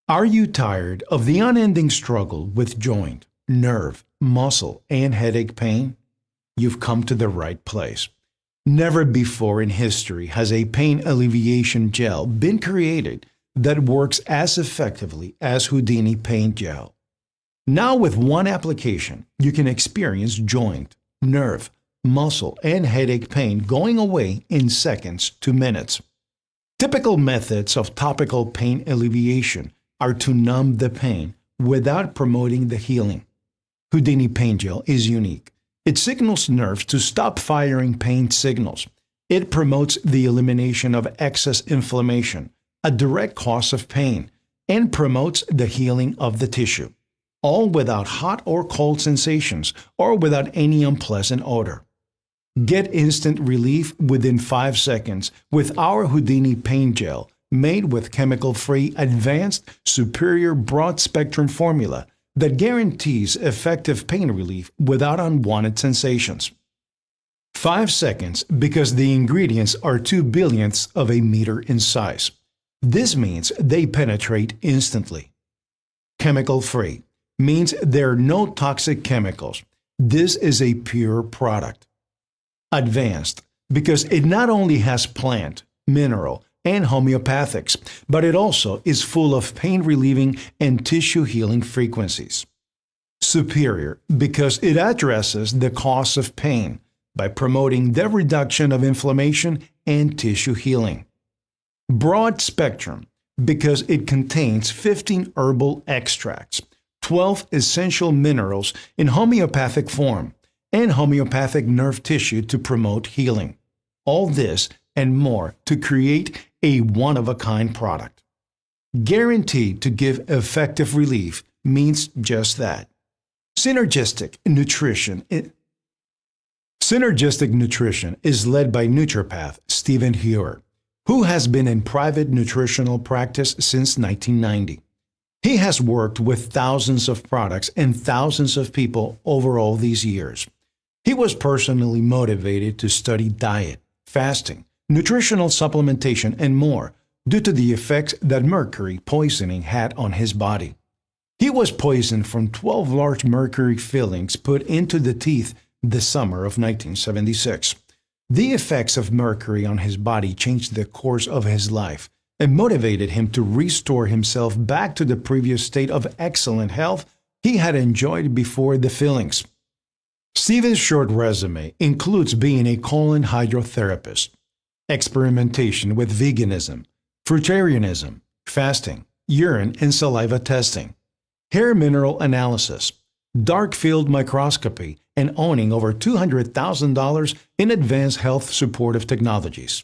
Are you tired of the unending struggle with joint, nerve, muscle, and headache pain? You've come to the right place. Never before in history has a pain alleviation gel been created that works as effectively as Houdini Pain Gel. Now, with one application, you can experience joint, nerve, muscle, and headache pain going away in seconds to minutes. Typical methods of topical pain alleviation are to numb the pain without promoting the healing. Houdini Pain Gel is unique. It signals nerves to stop firing pain signals. It promotes the elimination of excess inflammation, a direct cause of pain, and promotes the healing of the tissue, all without hot or cold sensations or without any unpleasant odor. Get instant relief within 5 seconds with our Houdini Pain Gel, made with chemical-free, advanced, superior broad-spectrum formula that guarantees effective pain relief without unwanted sensations. 5 seconds because the ingredients are 2 billionths of a meter in size. This means they penetrate instantly. Chemical-free means there are no toxic chemicals. This is a pure product. Advanced because it not only has plant, mineral, and homeopathics, but it also is full of pain-relieving and tissue-healing frequencies. Superior because it addresses the cause of pain by promoting the reduction of inflammation and tissue healing. Broad spectrum because it contains 15 herbal extracts, 12 essential minerals in homeopathic form, and homeopathic nerve tissue to promote healing. All this and more to create a one-of-a-kind product. Guaranteed to give effective relief means just that. Synergistic nutrition is led by naturopath Stephen Hewer, who has been in private nutritional practice since 1990. He has worked with thousands of products and thousands of people over all these years. He was personally motivated to study diet, fasting, nutritional supplementation, and more due to the effects that mercury poisoning had on his body. He was poisoned from 12 large mercury fillings put into the teeth the summer of 1976. The effects of mercury on his body changed the course of his life and motivated him to restore himself back to the previous state of excellent health he had enjoyed before the fillings. Stephen's short resume includes being a colon hydrotherapist, experimentation with veganism, fruitarianism, fasting, urine and saliva testing, hair mineral analysis, dark field microscopy, and owning over $200,000 in advanced health supportive technologies.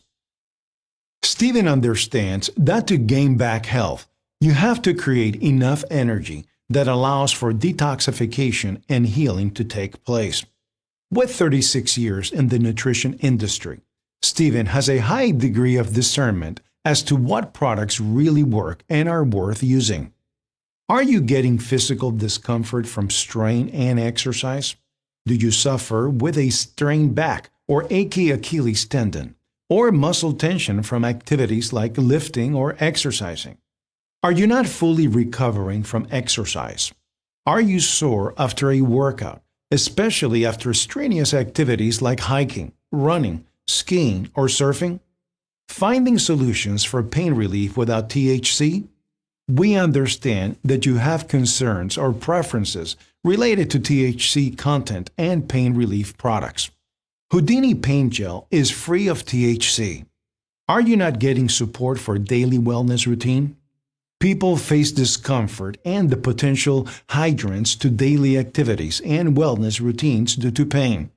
Stephen understands that to gain back health, you have to create enough energy that allows for detoxification and healing to take place. With 36 years in the nutrition industry, Stephen has a high degree of discernment as to what products really work and are worth using. Are you getting physical discomfort from strain and exercise? Do you suffer with a strained back or achy Achilles tendon, or muscle tension from activities like lifting or exercising? Are you not fully recovering from exercise? Are you sore after a workout, especially after strenuous activities like hiking, running, skiing, or surfing? Finding solutions for pain relief without THC? We understand that you have concerns or preferences related to THC content and pain relief products. Houdini Pain Gel is free of THC. Are you not getting support for daily wellness routine? People face discomfort and the potential hindrance to daily activities and wellness routines due to pain.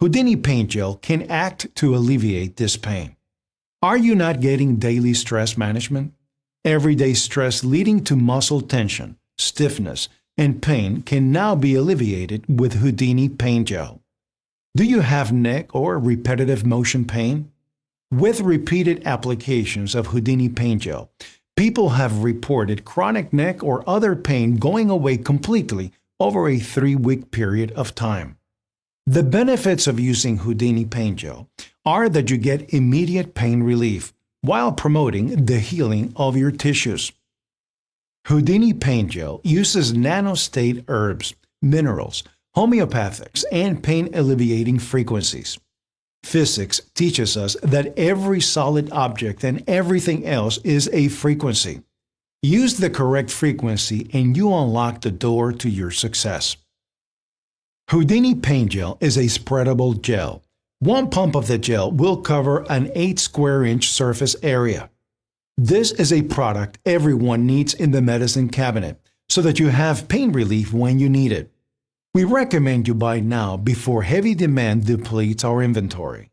Houdini Pain Gel can act to alleviate this pain. Are you not getting daily stress management? Everyday stress leading to muscle tension, stiffness, and pain can now be alleviated with Houdini Pain Gel. Do you have neck or repetitive motion pain? With repeated applications of Houdini Pain Gel, people have reported chronic neck or other pain going away completely over a 3-week period of time. The benefits of using Houdini Pain Gel are that you get immediate pain relief while promoting the healing of your tissues. Houdini Pain Gel uses nanostate herbs, minerals, homeopathics, and pain-alleviating frequencies. Physics teaches us that every solid object and everything else is a frequency. Use the correct frequency and you unlock the door to your success. Houdini Pain Gel is a spreadable gel. One pump of the gel will cover an 8 square inch surface area. This is a product everyone needs in the medicine cabinet so that you have pain relief when you need it. We recommend you buy now before heavy demand depletes our inventory.